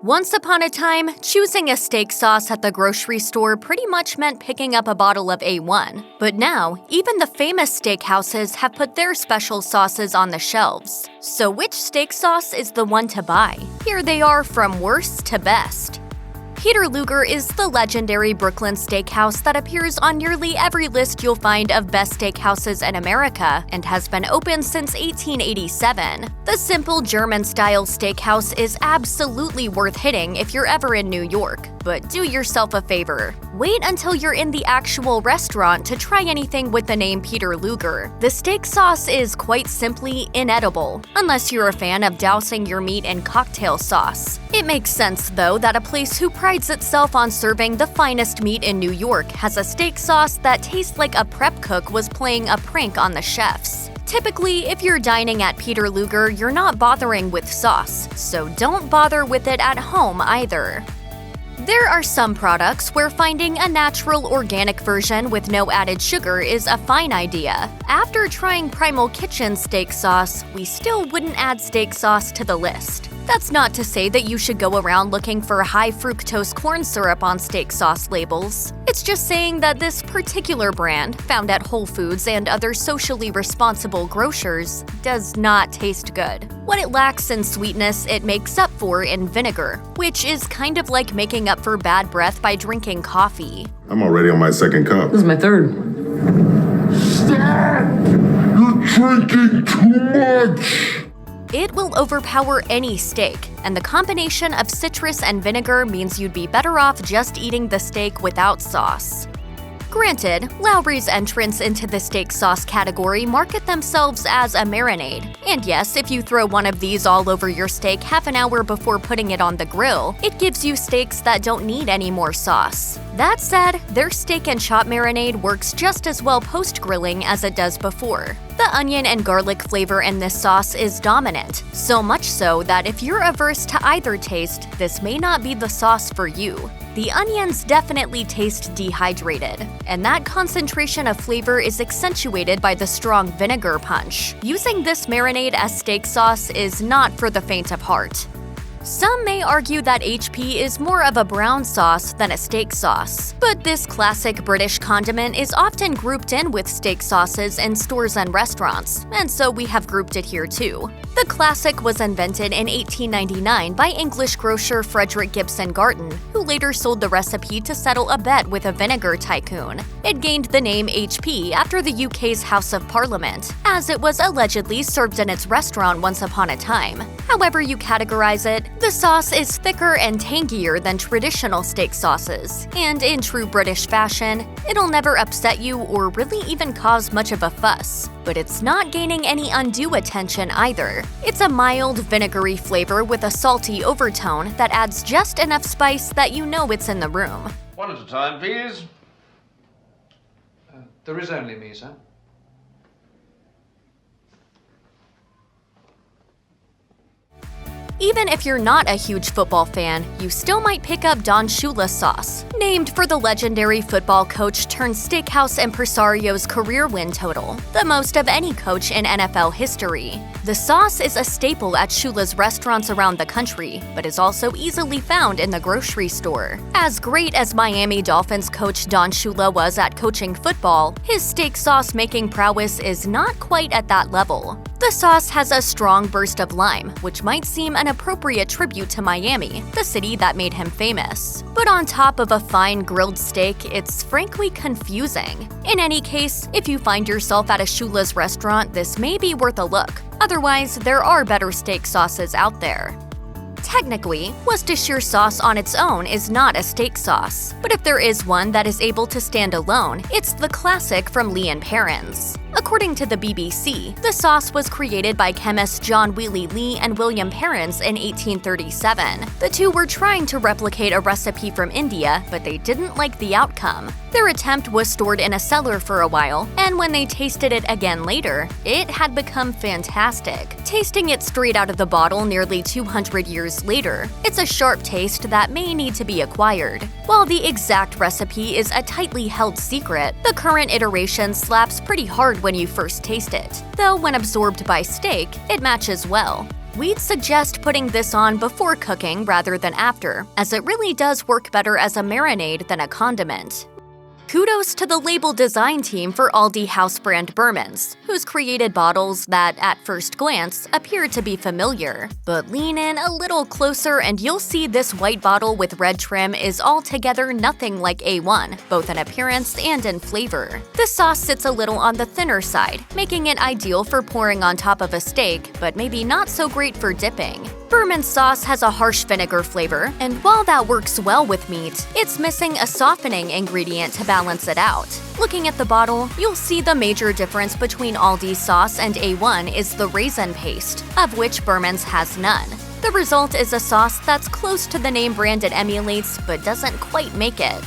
Once upon a time, choosing a steak sauce at the grocery store pretty much meant picking up a bottle of A1. But now, even the famous steakhouses have put their special sauces on the shelves. So which steak sauce is the one to buy? Here they are from worst to best. Peter Luger is the legendary Brooklyn steakhouse that appears on nearly every list you'll find of best steakhouses in America and has been open since 1887. The simple German-style steakhouse is absolutely worth hitting if you're ever in New York. But do yourself a favor. Wait until you're in the actual restaurant to try anything with the name Peter Luger. The steak sauce is quite simply inedible, unless you're a fan of dousing your meat in cocktail sauce. It makes sense, though, that a place who prides itself on serving the finest meat in New York has a steak sauce that tastes like a prep cook was playing a prank on the chefs. Typically, if you're dining at Peter Luger, you're not bothering with sauce, so don't bother with it at home either. There are some products where finding a natural organic version with no added sugar is a fine idea. After trying Primal Kitchen's steak sauce, we still wouldn't add steak sauce to the list. That's not to say that you should go around looking for high fructose corn syrup on steak sauce labels. It's just saying that this particular brand, found at Whole Foods and other socially responsible grocers, does not taste good. What it lacks in sweetness, it makes up for in vinegar, which is kind of like making up for bad breath by drinking coffee. I'm already on my second cup. This is my third. Stop! You're drinking too much! It will overpower any steak, and the combination of citrus and vinegar means you'd be better off just eating the steak without sauce. Granted, Lawry's entrance into the steak sauce category market themselves as a marinade. And yes, if you throw one of these all over your steak half an hour before putting it on the grill, it gives you steaks that don't need any more sauce. That said, their steak and chop marinade works just as well post-grilling as it does before. The onion and garlic flavor in this sauce is dominant, so much so that if you're averse to either taste, this may not be the sauce for you. The onions definitely taste dehydrated, and that concentration of flavor is accentuated by the strong vinegar punch. Using this marinade as steak sauce is not for the faint of heart. Some may argue that HP is more of a brown sauce than a steak sauce, but this classic British condiment is often grouped in with steak sauces in stores and restaurants, and so we have grouped it here too. The classic was invented in 1899 by English grocer Frederick Gibson Garton, who later sold the recipe to settle a bet with a vinegar tycoon. It gained the name HP after the UK's House of Parliament, as it was allegedly served in its restaurant once upon a time. However you categorize it, the sauce is thicker and tangier than traditional steak sauces, and in true British fashion, it'll never upset you or really even cause much of a fuss. But it's not gaining any undue attention either. It's a mild, vinegary flavor with a salty overtone that adds just enough spice that you know it's in the room. One at a time, please. There is only me, sir. Even if you're not a huge football fan, you still might pick up Don Shula sauce, named for the legendary football coach turned steakhouse impresario's career win total, the most of any coach in NFL history. The sauce is a staple at Shula's restaurants around the country, but is also easily found in the grocery store. As great as Miami Dolphins coach Don Shula was at coaching football, his steak sauce making prowess is not quite at that level. The sauce has a strong burst of lime, which might seem an appropriate tribute to Miami, the city that made him famous. But on top of a fine grilled steak, it's frankly confusing. In any case, if you find yourself at a Shula's restaurant, this may be worth a look. Otherwise, there are better steak sauces out there. Technically, Worcestershire sauce on its own is not a steak sauce, but if there is one that is able to stand alone, it's the classic from Lea and Perrins. According to the BBC, the sauce was created by chemists John Wheely Lea and William Perrins in 1837. The two were trying to replicate a recipe from India, but they didn't like the outcome. Their attempt was stored in a cellar for a while, and when they tasted it again later, it had become fantastic. Tasting it straight out of the bottle nearly 200 years later, it's a sharp taste that may need to be acquired. While the exact recipe is a tightly held secret, the current iteration slaps pretty hard when you first taste it, though when absorbed by steak, it matches well. We'd suggest putting this on before cooking rather than after, as it really does work better as a marinade than a condiment. Kudos to the label design team for Aldi house brand Burman's, who's created bottles that, at first glance, appear to be familiar. But lean in a little closer and you'll see this white bottle with red trim is altogether nothing like A1, both in appearance and in flavor. The sauce sits a little on the thinner side, making it ideal for pouring on top of a steak, but maybe not so great for dipping. Burman's sauce has a harsh vinegar flavor, and while that works well with meat, it's missing a softening ingredient to balance it out. Looking at the bottle, you'll see the major difference between Aldi's sauce and A1 is the raisin paste, of which Burman's has none. The result is a sauce that's close to the name brand it emulates, but doesn't quite make it.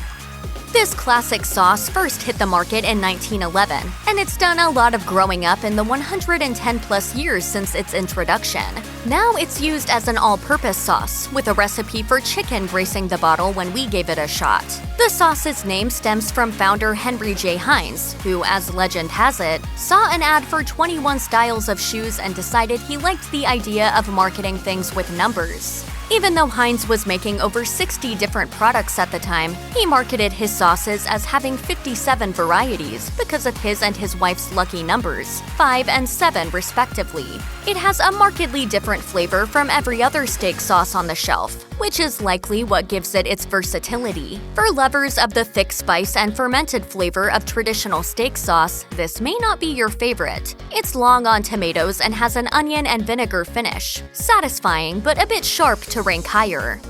This classic sauce first hit the market in 1911, and it's done a lot of growing up in the 110-plus years since its introduction. Now it's used as an all-purpose sauce, with a recipe for chicken gracing the bottle when we gave it a shot. The sauce's name stems from founder Henry J. Heinz, who, as legend has it, saw an ad for 21 styles of shoes and decided he liked the idea of marketing things with numbers. Even though Heinz was making over 60 different products at the time, he marketed his sauces as having 57 varieties because of his and his wife's lucky numbers, 5 and 7 respectively. It has a markedly different flavor from every other steak sauce on the shelf, which is likely what gives it its versatility. For lovers of the thick spice and fermented flavor of traditional steak sauce, this may not be your favorite. It's long on tomatoes and has an onion and vinegar finish, satisfying but a bit sharp to rank higher.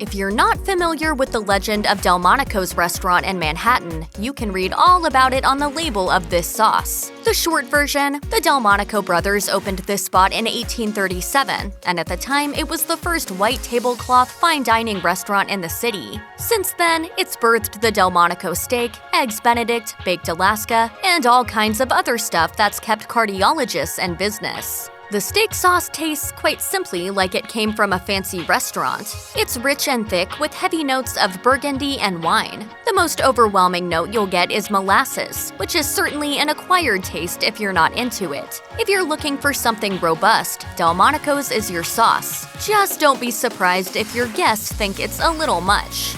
If you're not familiar with the legend of Delmonico's restaurant in Manhattan, you can read all about it on the label of this sauce. The short version, the Delmonico brothers opened this spot in 1837, and at the time it was the first white tablecloth fine dining restaurant in the city. Since then, it's birthed the Delmonico steak, eggs Benedict, baked Alaska, and all kinds of other stuff that's kept cardiologists in business. The steak sauce tastes quite simply like it came from a fancy restaurant. It's rich and thick with heavy notes of burgundy and wine. The most overwhelming note you'll get is molasses, which is certainly an acquired taste if you're not into it. If you're looking for something robust, Delmonico's is your sauce. Just don't be surprised if your guests think it's a little much.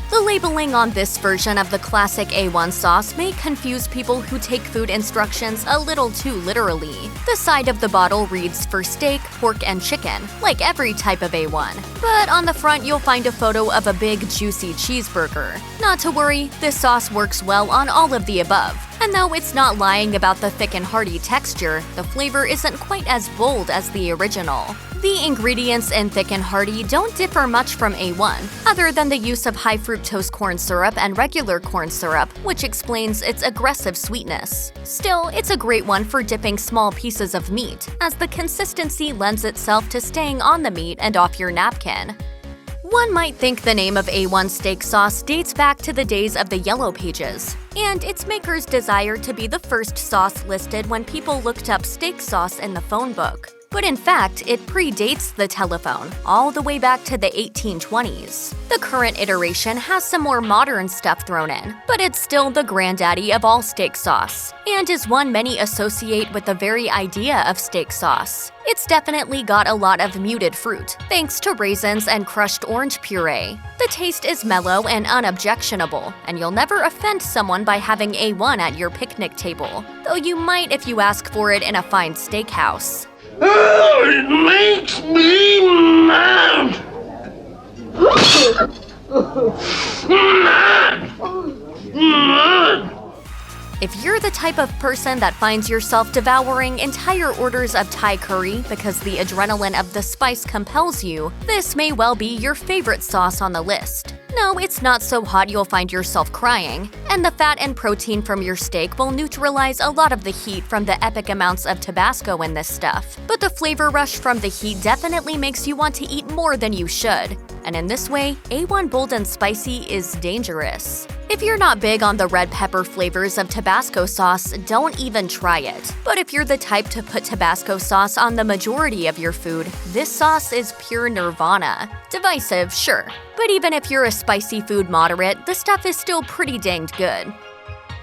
The labeling on this version of the classic A1 sauce may confuse people who take food instructions a little too literally. The side of the bottle reads for steak, pork, and chicken, like every type of A1. But on the front you'll find a photo of a big, juicy cheeseburger. Not to worry, this sauce works well on all of the above. And though it's not lying about the thick and hearty texture, the flavor isn't quite as bold as the original. The ingredients in thick and hearty don't differ much from A1, other than the use of high fructose corn syrup and regular corn syrup, which explains its aggressive sweetness. Still, it's a great one for dipping small pieces of meat, as the consistency lends itself to staying on the meat and off your napkin. One might think the name of A1 steak sauce dates back to the days of the Yellow Pages, and its maker's desire to be the first sauce listed when people looked up steak sauce in the phone book. But in fact, it predates the telephone, all the way back to the 1820s. The current iteration has some more modern stuff thrown in, but it's still the granddaddy of all steak sauce, and is one many associate with the very idea of steak sauce. It's definitely got a lot of muted fruit, thanks to raisins and crushed orange puree. The taste is mellow and unobjectionable, and you'll never offend someone by having A1 at your picnic table, though you might if you ask for it in a fine steakhouse. Oh, it makes me mad! Mad! If you're the type of person that finds yourself devouring entire orders of Thai curry because the adrenaline of the spice compels you, this may well be your favorite sauce on the list. No, it's not so hot you'll find yourself crying, and the fat and protein from your steak will neutralize a lot of the heat from the epic amounts of Tabasco in this stuff. But the flavor rush from the heat definitely makes you want to eat more than you should. And in this way, A1 Bold and Spicy is dangerous. If you're not big on the red pepper flavors of Tabasco sauce, don't even try it. But if you're the type to put Tabasco sauce on the majority of your food, this sauce is pure nirvana. Divisive, sure. But even if you're a spicy food moderate, the stuff is still pretty danged good.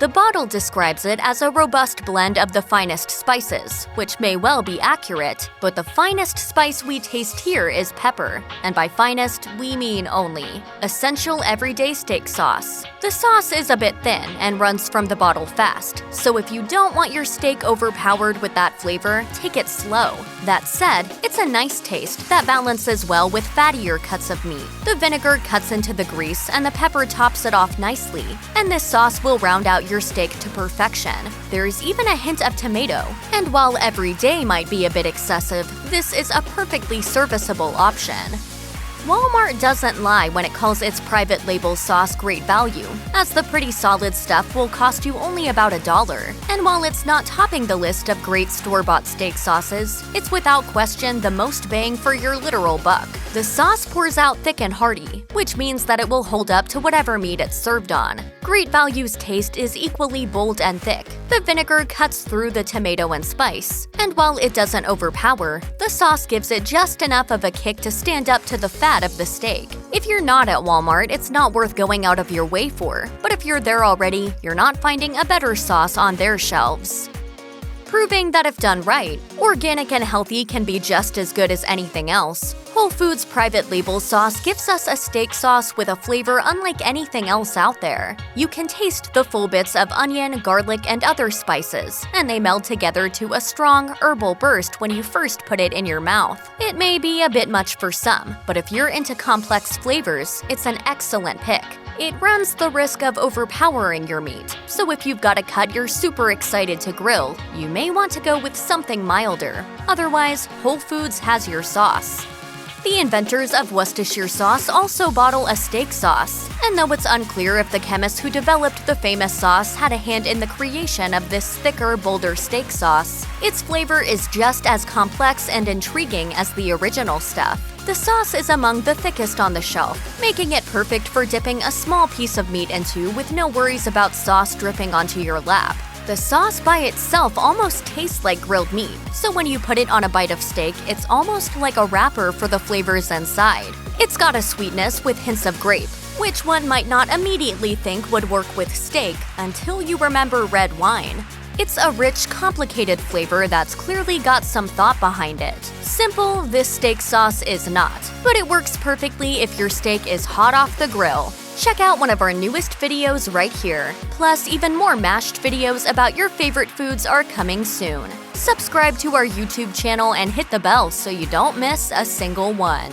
The bottle describes it as a robust blend of the finest spices, which may well be accurate, but the finest spice we taste here is pepper, and by finest, we mean only. Essential everyday steak sauce. The sauce is a bit thin and runs from the bottle fast, so if you don't want your steak overpowered with that flavor, take it slow. That said, it's a nice taste that balances well with fattier cuts of meat. The vinegar cuts into the grease and the pepper tops it off nicely, and this sauce will round out your steak to perfection. There's even a hint of tomato, and while every day might be a bit excessive, this is a perfectly serviceable option. Walmart doesn't lie when it calls its private label sauce great value, as the pretty solid stuff will cost you only about $1. And while it's not topping the list of great store-bought steak sauces, it's without question the most bang for your literal buck. The sauce pours out thick and hearty, which means that it will hold up to whatever meat it's served on. Great Value's taste is equally bold and thick. The vinegar cuts through the tomato and spice, and while it doesn't overpower, the sauce gives it just enough of a kick to stand up to the fat of the steak. If you're not at Walmart, it's not worth going out of your way for, but if you're there already, you're not finding a better sauce on their shelves. Proving that if done right, organic and healthy can be just as good as anything else. Whole Foods private label sauce gives us a steak sauce with a flavor unlike anything else out there. You can taste the full bits of onion, garlic, and other spices, and they meld together to a strong, herbal burst when you first put it in your mouth. It may be a bit much for some, but if you're into complex flavors, it's an excellent pick. It runs the risk of overpowering your meat, so if you've got a cut you're super excited to grill, you may want to go with something milder. Otherwise, Whole Foods has your sauce. The inventors of Worcestershire sauce also bottle a steak sauce, and though it's unclear if the chemist who developed the famous sauce had a hand in the creation of this thicker, bolder steak sauce, its flavor is just as complex and intriguing as the original stuff. The sauce is among the thickest on the shelf, making it perfect for dipping a small piece of meat into with no worries about sauce dripping onto your lap. The sauce by itself almost tastes like grilled meat, so when you put it on a bite of steak, it's almost like a wrapper for the flavors inside. It's got a sweetness with hints of grape, which one might not immediately think would work with steak until you remember red wine. It's a rich, complicated flavor that's clearly got some thought behind it. Simple, this steak sauce is not, but it works perfectly if your steak is hot off the grill. Check out one of our newest videos right here. Plus, even more mashed videos about your favorite foods are coming soon. Subscribe to our YouTube channel and hit the bell so you don't miss a single one.